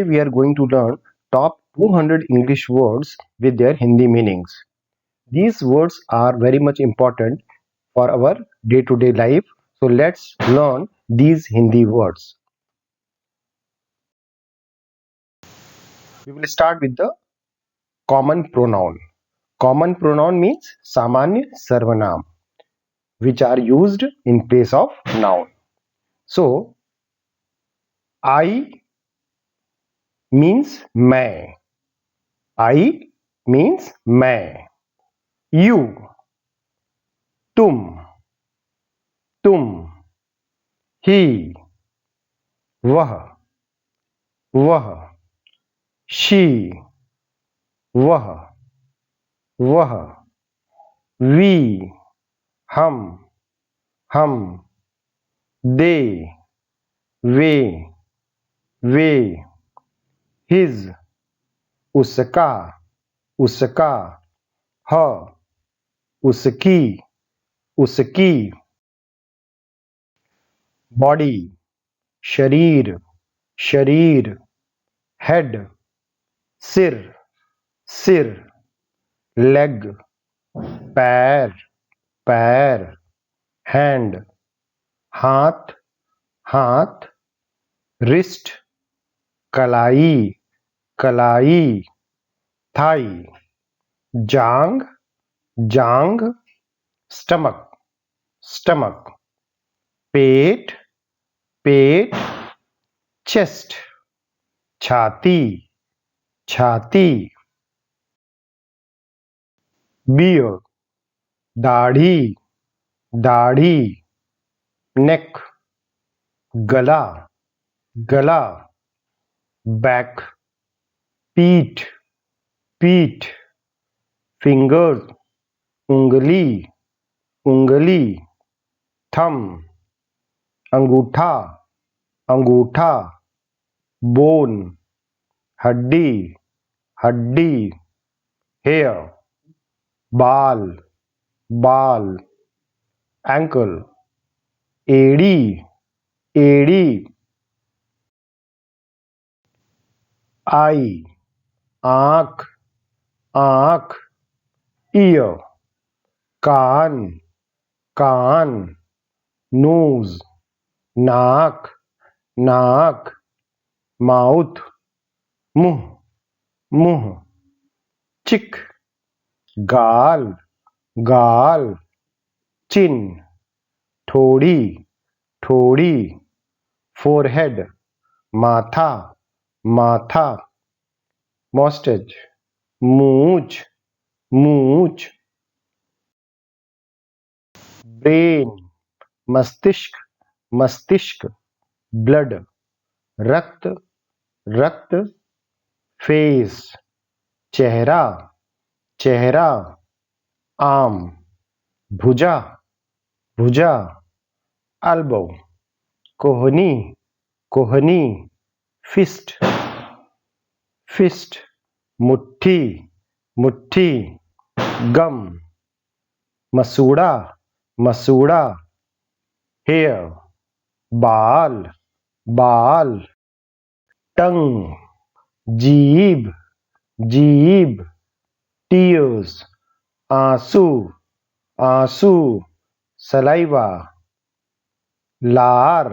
we are going to learn top 200 English words with their Hindi meanings. These words are very much important for our day-to-day life. So let's learn these Hindi words. We will start with the common pronoun. Common pronoun means Samanya Sarvanam, which are used in place of noun. So, I means मैं. I means मैं. You, तुम, तुम. He, वह, वह. She, वह, वह. We, हम. They, way. His, उसका, her, उसकी. Body, शरीर, head, सिर. Leg, पैर. Hand, हाथ. Wrist, कलाई. Thigh, जांग. Stomach, पेट. Chest, छाती. Beard, दाढ़ी. Neck, गला. Back, पीठ. Fingers, उंगली. Thumb, अंगूठा. Bone, हड्डी. Hair, बाल. Ankle, एड़ी. Eye, आँख. Ear, कान. Nose, नाक. Mouth, मुंह. Cheek, गाल. Chin, ठोड़ी. Forehead, माथा. Mustache, मूंछ. Brain, मस्तिष्क. Blood, रक्त. Face, चेहरा. Arm, भुजा. Elbow, कोहनी. Fist, मुट्ठी. Gum, मसूड़ा. Hair, बाल. Tongue, जीभ. Tears, आंसू. Saliva, लार.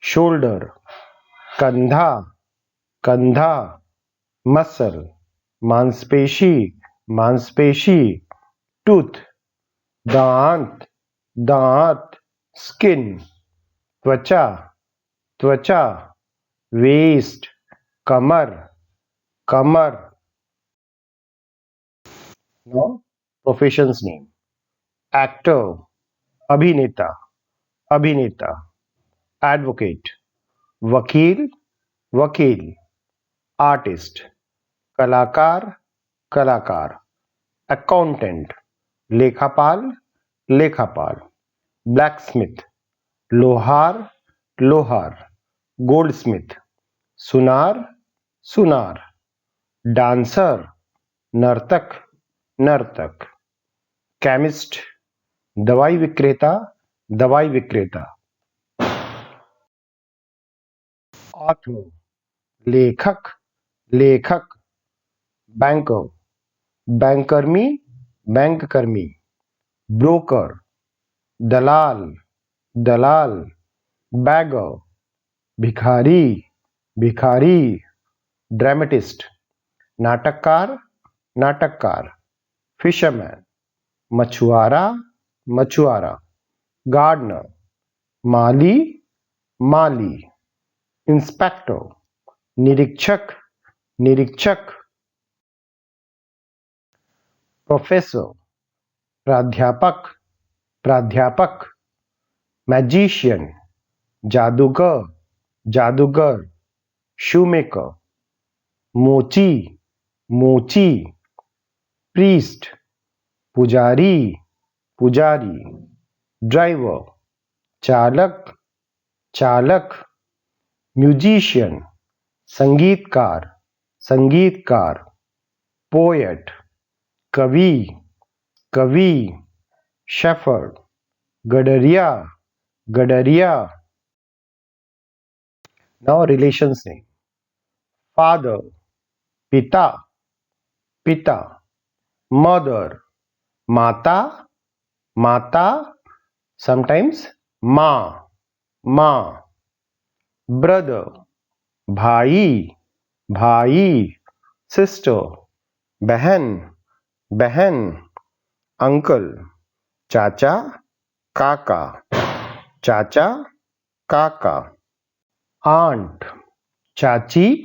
Shoulder, कंधा. Muscle, मांसपेशी. Tooth, दांत. Skin, त्वचा. Waist, कमर. Now, profession's name. Actor, अभिनेता. Advocate, वकील. Artist, कलाकार. Accountant, लेखापाल. Blacksmith, लोहार. Goldsmith, सुनार. Dancer, नर्तक. Chemist, दवाई विक्रेता. ऑथर, लेखक, लेखक, बैंकर, बैंकर्मी, बैंककर्मी, ब्रोकर, दलाल, दलाल, बैगर, भिखारी, भिखारी, ड्रामेटिस्ट, नाटककार, नाटककार, फिशरमैन, मछुआरा, मछुआरा, गार्डनर, माली, माली, इंस्पेक्टर, निरीक्षक, निरीक्षक, प्रोफेसर, प्राध्यापक, प्राध्यापक, मैजिशियन, जादूगर, जादूगर, शूमेकर, मोची, मोची, प्रीस्ट, पुजारी, पुजारी, ड्राइवर, चालक, चालक, म्यूजिशियन, संगीतकार, संगीतकार, पोएट, कवि, कवि, shepherd, गडरिया, गडरिया. Now relations name. Father, पिता, पिता, mother, माता, माता, sometimes माँ, माँ, brother, भाई, भाई, sister, बहन, बहन, uncle, चाचा, काका, चाचा, काका, aunt, चाची,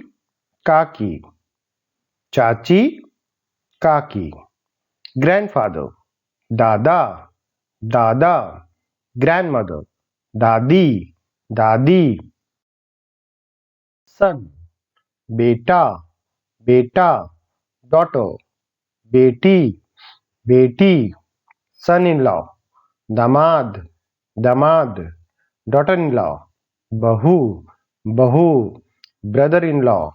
काकी, चाची, काकी, grandfather, दादा, दादा, grandmother, दादी, दादी, son, बेटा, बेटा, daughter, बेटी, बेटी, son-in-law, दामाद, दामाद, daughter-in-law, बहू, बहू, brother-in-law,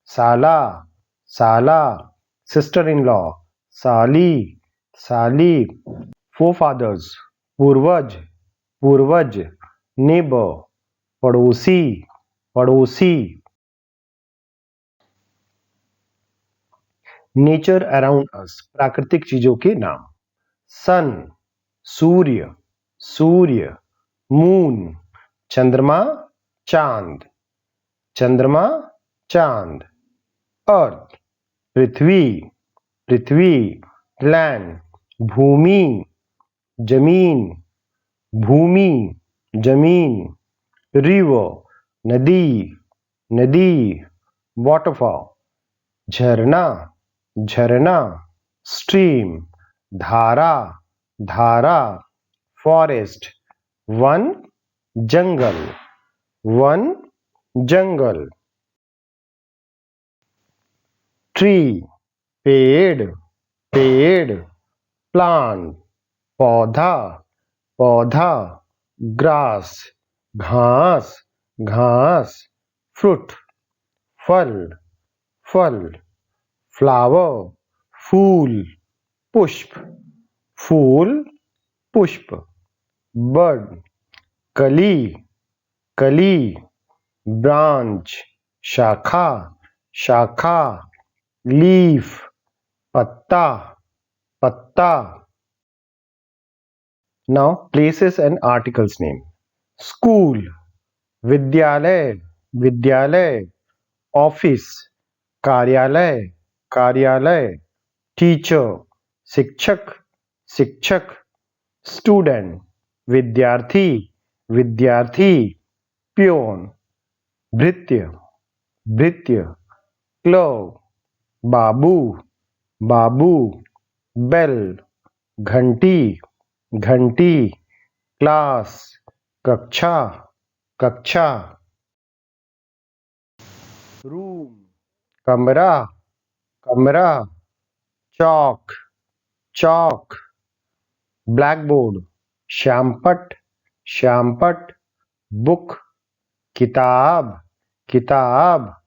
साला, साला, sister-in-law, साली, साली, forefathers, पूर्वज, पूर्वज, neighbor, पड़ोसी, पड़ोसी. नेचर अराउंड अस, प्राकृतिक चीजों के नाम. सन, सूर्य, सूर्य, मून, चंद्रमा, चांद, चंद्रमा, चांद, अर्थ, पृथ्वी, पृथ्वी, लैंड, भूमि, जमीन, भूमि, जमीन, रिवर, नदी, नदी, वाटरफॉल, झरना, झरना, स्ट्रीम, धारा, धारा, फॉरेस्ट, वन, जंगल, वन, जंगल, ट्री, पेड़, पेड़, प्लांट, पौधा, पौधा, ग्रास, घास, घास, फ्रूट, फल, फल, फ्लावर, फूल, पुष्प, फूल, पुष्प, बर्ड, कली, कली, ब्रांच, शाखा, शाखा, लीफ, पत्ता, पत्ता. Now places and articles name. School, विद्यालय, विद्यालय, ऑफिस, कार्यालय, कार्यालय, टीचर, शिक्षक, शिक्षक, स्टूडेंट, विद्यार्थी, विद्यार्थी, प्योन, भृत्य, भृत्य, क्लर्क, बाबू, बाबू, बेल, घंटी, घंटी, क्लास, कक्षा, कक्षा, रूम, कमरा, कमरा, चौक, चौक, ब्लैकबोर्ड, श्यामपट, श्यामपट, बुक, किताब, किताब,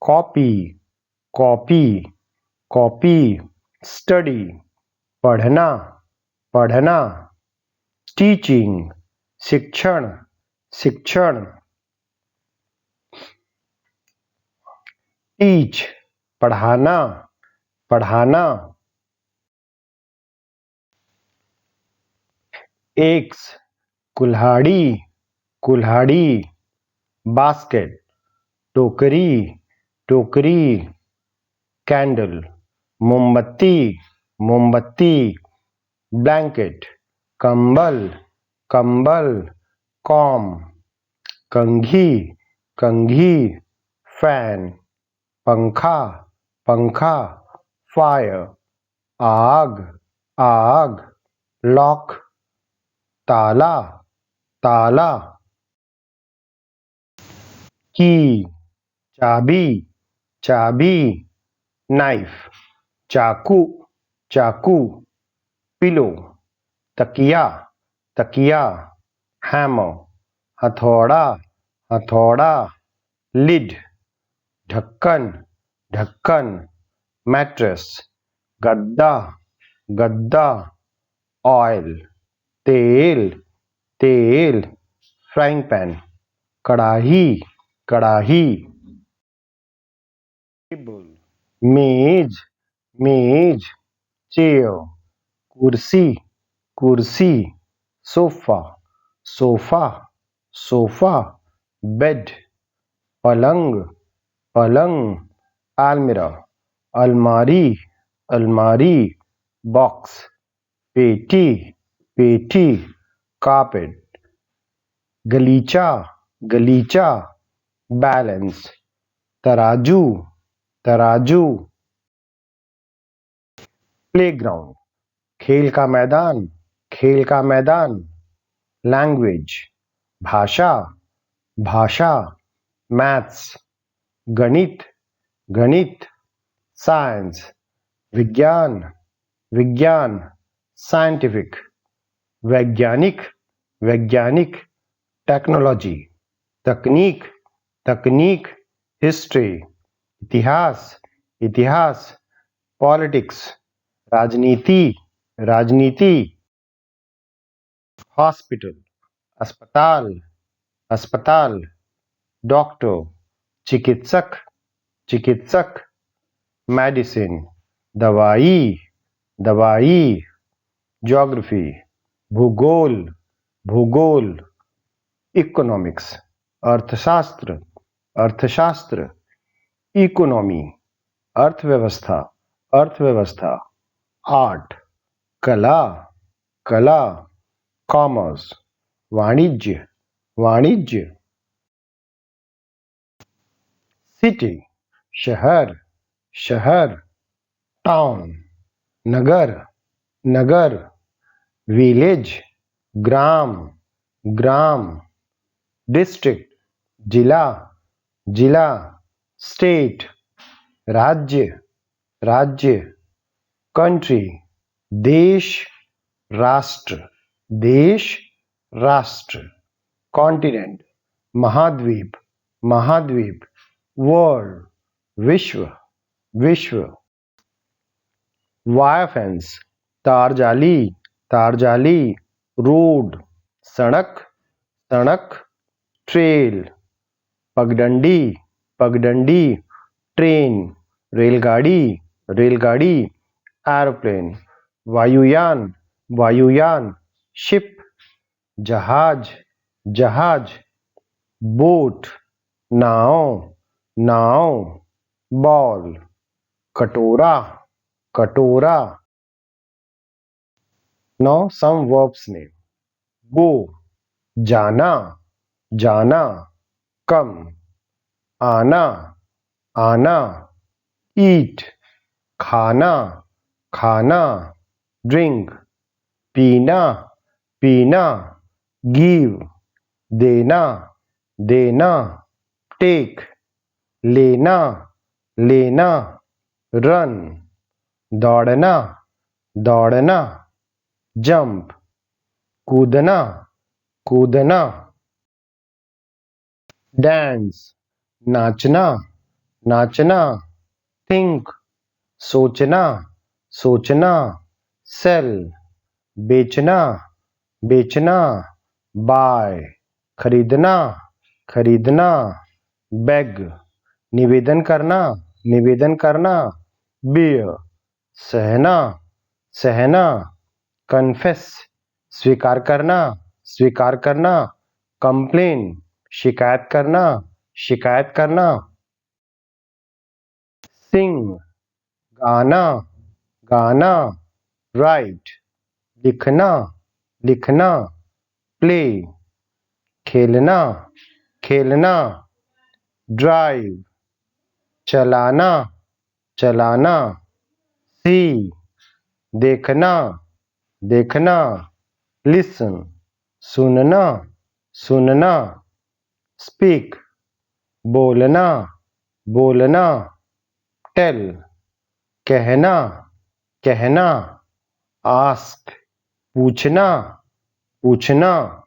कॉपी, कॉपी, कॉपी, स्टडी, पढ़ना, पढ़ना, टीचिंग, शिक्षण, शिक्षण, टीच पढ़ाना पढ़ाना। एक्स कुल्हाड़ी कुल्हाड़ी। बास्केट टोकरी टोकरी। कैंडल मोमबत्ती मोमबत्ती। ब्लैंकेट कंबल कंबल। कॉम कंघी कंघी। फैन पंखा पंखा। फायर आग आग। लॉक ताला ताला। की चाबी चाबी। नाइफ चाकू चाकू। पिलो तकिया तकिया। हैमर हथौड़ा हथौड़ा। लिड ढक्कन ढक्कन। मैट्रेस गद्दा गद्दा। ऑयल तेल तेल। फ्राइंग पैन कढ़ाई कढ़ाई। टेबल मेज मेज। चेयर कुर्सी कुर्सी। Sofa sofa sofa. बेड पलंग पलंग। अलमीरा अलमारी अलमारी। बॉक्स पेटी पेटी। कारपेट गलीचा गलीचा। बैलेंस तराजू तराजू। प्लेग्राउंड खेल का मैदान खेल का मैदान। लैंग्वेज भाषा भाषा। मैथ्स गणित गणित। साइंस विज्ञान विज्ञान। साइंटिफिक वैज्ञानिक वैज्ञानिक। टेक्नोलॉजी तकनीक तकनीक। हिस्ट्री इतिहास इतिहास। पॉलिटिक्स राजनीति राजनीति। हॉस्पिटल अस्पताल अस्पताल। डॉक्टर चिकित्सक चिकित्सक। मेडिसिन दवाई दवाई। ज्योग्राफी भूगोल भूगोल। इकोनॉमिक्स अर्थशास्त्र अर्थशास्त्र। इकोनॉमी अर्थव्यवस्था अर्थव्यवस्था। आर्ट कला कला। कॉमर्स वाणिज्य वाणिज्य। सिटी शहर शहर। टाउन नगर नगर। विलेज ग्राम ग्राम। डिस्ट्रिक्ट जिला जिला। स्टेट राज्य राज्य। कंट्री देश राष्ट्र देश राष्ट्र। कॉन्टिनेंट महाद्वीप महाद्वीप। वर्ल्ड विश्व विश्व। वायर फेंस तारजाली तारजाली। रोड सड़क सड़क। ट्रेल पगडंडी पगडंडी। ट्रेन रेलगाड़ी रेलगाड़ी। एरोप्लेन वायुयान वायुयान। शिप जहाज जहाज। बोट नाव नाव। बॉल कटोरा कटोरा। Now some verbs name. Go जाना जाना। कम आना आना। ईट खाना खाना। ड्रिंक पीना पीना। गिव देना देना। टेक लेना लेना। रन दौड़ना दौड़ना। जंप कूदना कूदना। डांस नाचना नाचना। थिंक सोचना सोचना। सेल बेचना बेचना। बाय खरीदना खरीदना। बेग निवेदन करना निवेदन करना, bear सहना, सहना, confess स्वीकार करना, स्वीकार करना, complain शिकायत करना, शिकायत करना, sing गाना, गाना, write लिखना, लिखना, play खेलना, खेलना, drive चलाना, चलाना, see देखना, देखना, listen सुनना, सुनना, speak बोलना, बोलना, tell कहना, कहना, ask पूछना, पूछना,